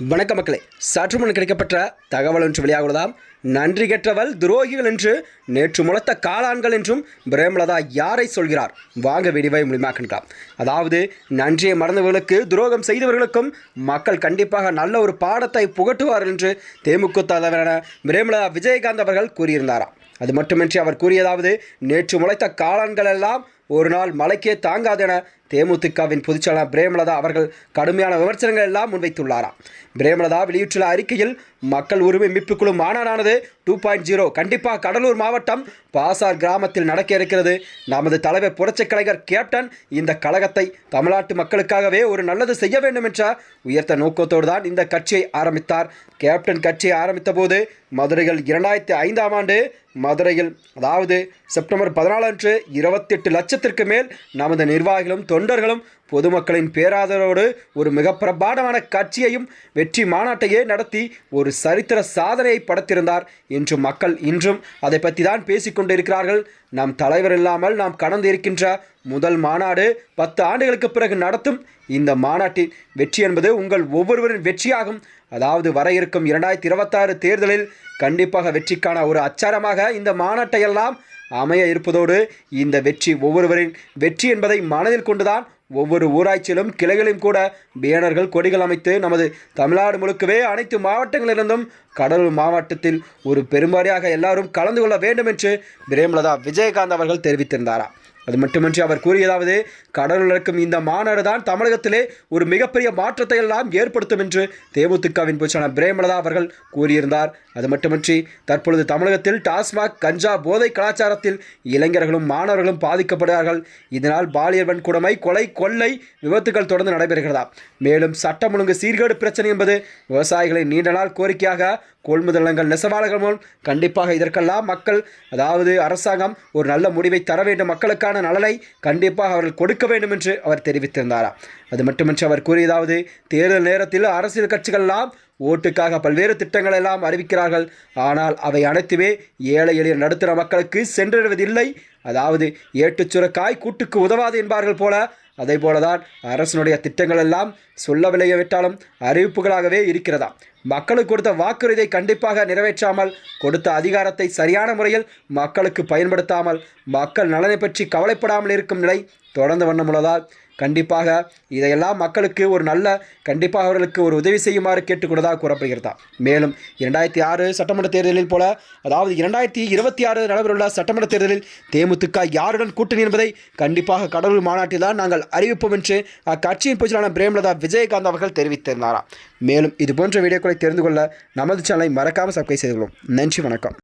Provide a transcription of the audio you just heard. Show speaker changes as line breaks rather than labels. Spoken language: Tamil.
வணக்க மக்களே, சற்று முன் கிடைக்கப்பட்ட தகவல் ஒன்று வெளியாகுவதாம். நன்றி கெட்டவள் துரோகிகள் என்று நேற்று முளைத்த காளான்கள் என்றும் பிரேமலதா யாரை சொல்கிறார்? வாங்க வீடியோவை மூலமாக்கலாம். அதாவது நன்றியை மறந்தவர்களுக்கு துரோகம் செய்தவர்களுக்கும் மக்கள் கண்டிப்பாக நல்ல ஒரு பாடத்தை புகட்டுவார்கள் என்று தேமுதிக தலைவரான பிரேமலதா விஜயகாந்த் அவர்கள் கூறியிருந்தாராம். அது மட்டுமின்றி அவர் கூறியதாவது, நேற்று முளைத்த காளான்கள் எல்லாம் ஒரு நாள் மலைக்கே தாங்காதென தேமுதிகவின் பொதுச்செயலாளர் பிரேமலதா அவர்கள் கடுமையான விமர்சனங்கள் எல்லாம் முன்வைத்துள்ளாராம். பிரேமலதா வெளியிட்டுள்ள அறிக்கையில், மக்கள் உரிமை மீட்புக் குழு மாநாடானது 2.0 கண்டிப்பாக கடலூர் மாவட்டம் பாசார் கிராமத்தில் நடக்க இருக்கிறது. நமது தலைவர் புரட்சிக் கலைஞர் கேப்டன் இந்த கழகத்தை தமிழ்நாட்டு மக்களுக்காகவே ஒரு நல்லது செய்ய வேண்டும் என்ற உயர்த்த நோக்கத்தோடு தான் இந்த கட்சியை ஆரம்பித்தார். கேப்டன் கட்சியை ஆரம்பித்த போது மதுரையில் 2005ஆம் ஆண்டு மதுரையில் அதாவது செப்டம்பர் 14 அன்று 28 லட்சத்திற்கு மேல் நமது நிர்வாகிகளும் தொண்டர்களும் பொதுமக்களின் பேராதரவோடு ஒரு மிக பிரபாடமான கட்சியையும் வெற்றி மாநாட்டையே நடத்தி ஒரு சரித்திர சாதனையை படைத்திருந்தார் என்று மக்கள் இன்றும் அதை பற்றி தான் பேசிக்கொண்டிருக்கிறார்கள். நம் தலைவர் இல்லாமல் நாம் கடந்து இருக்கின்ற முதல் மாநாடு 10 ஆண்டுகளுக்கு பிறகு நடத்தும் இந்த மாநாட்டின் வெற்றி என்பது உங்கள் ஒவ்வொருவரின் வெற்றியாகும். அதாவது வர இருக்கும் 2026 தேர்தலில் கண்டிப்பாக வெற்றிக்கான ஒரு அச்சாரமாக இந்த மாநாட்டையெல்லாம் அமைய இருப்பதோடு இந்த வெற்றி ஒவ்வொருவரின் வெற்றி என்பதை மனதில் கொண்டுதான் ஒவ்வொரு ஊராட்சியிலும் கிளைகளிலும் கூட பேனர்கள் கொடிகள் அமைத்து நமது தமிழ்நாடு முழுக்கவே அனைத்து மாவட்டங்களிலிருந்தும் கடலூர் மாவட்டத்தில் ஒரு பெரும்பாலாக எல்லாரும் கலந்து கொள்ள வேண்டும் என்று பிரேமலதா விஜயகாந்த் அவர்கள் தெரிவித்திருந்தாராம். அது மட்டுமின்றி அவர் கூறியதாவது, கடலூரில் இருக்கும் இந்த மாநாடு தான் தமிழகத்திலே ஒரு மிகப்பெரிய மாற்றத்தை எல்லாம் ஏற்படுத்தும் என்று தேமுதிகவின் பொதுச்செயலாளர் பிரேமலதா அவர்கள் கூறியிருந்தார். அது மட்டுமின்றி தற்பொழுது தமிழகத்தில் டாஸ்மாக் கஞ்சா போதை கலாச்சாரத்தில் இளைஞர்களும் மாணவர்களும் பாதிக்கப்படுகிறார்கள். இதனால் பாலியல் வன்கொடுமை, கொலை, கொள்ளை விபத்துகள் தொடர்ந்து நடைபெறுகிறதா. மேலும் சட்டம் ஒழுங்கு சீர்கேடு பிரச்சனை என்பது விவசாயிகளின் நீண்ட நாள் கோரிக்கையாக கொள்முதல் நிலையங்கள் நெசவாளர்கள் மூலம் கண்டிப்பாக இதற்கெல்லாம் மக்கள் அதாவது அரசாங்கம் ஒரு நல்ல முடிவை தர வேண்டும், மக்களுக்கான நலனை கண்டிப்பாக அவர்கள் கொடுக்க வேண்டும் என்று அவர் தெரிவித்திருந்தாராம். அது மட்டுமின்றி அவர் கூறியதாவது, தேர்தல் நேரத்தில் அரசியல் கட்சிகளெல்லாம் ஓட்டுக்காக பல்வேறு திட்டங்கள் எல்லாம் அறிவிக்கிறார்கள். ஆனால் அவை அனைத்துமே ஏழை எளிய நடுத்தர மக்களுக்கு சென்றடைவதில்லை. அதாவது ஏட்டுச் சுரக்காய் கூட்டுக்கு உதவாது என்பார்கள் போல அதே போலதான் அரசனுடைய திட்டங்கள் எல்லாம் சொல்லவில்லையே விட்டாலும் அறிவிப்புகளாகவே இருக்கிறதா. மக்களுக்கு கொடுத்த வாக்குறுதியை கண்டிப்பாக நிறைவேற்றாமல், கொடுத்த அதிகாரத்தை சரியான முறையில் மக்களுக்கு பயன்படுத்தாமல், மக்கள் நலனை பற்றி கவலைப்படாமல் இருக்கும் நிலை தொடர்ந்து வண்ணமுள்ளதால் கண்டிப்பாக இதையெல்லாம் மக்களுக்கு ஒரு நல்ல கண்டிப்பாக அவர்களுக்கு ஒரு உதவி செய்யுமாறு கேட்டுக்கொண்டதாக கூறப்படுகிறதா. மேலும் 2006 சட்டமன்ற தேர்தலில் போல அதாவது 2026 நடைபெறவுள்ள சட்டமன்ற தேர்தலில் தேமுதிக யாருடன் கூட்டணி என்பதை கண்டிப்பாக கடலூர் மாநாட்டில் தான் நாங்கள் அறிவிப்போம் என்று அக்கட்சியின் பொதுச்செயலாளர் பிரேமலதா விஜயகாந்த் அவர்கள் தெரிவித்திருந்தாராம். மேலும் இது போன்ற வீடியோக்களை தெரிந்து கொள்ள நமது சேனலை மறக்காமல் சப்ஸ்கிரைப் செய்து கொள்ளும். நன்றி, வணக்கம்.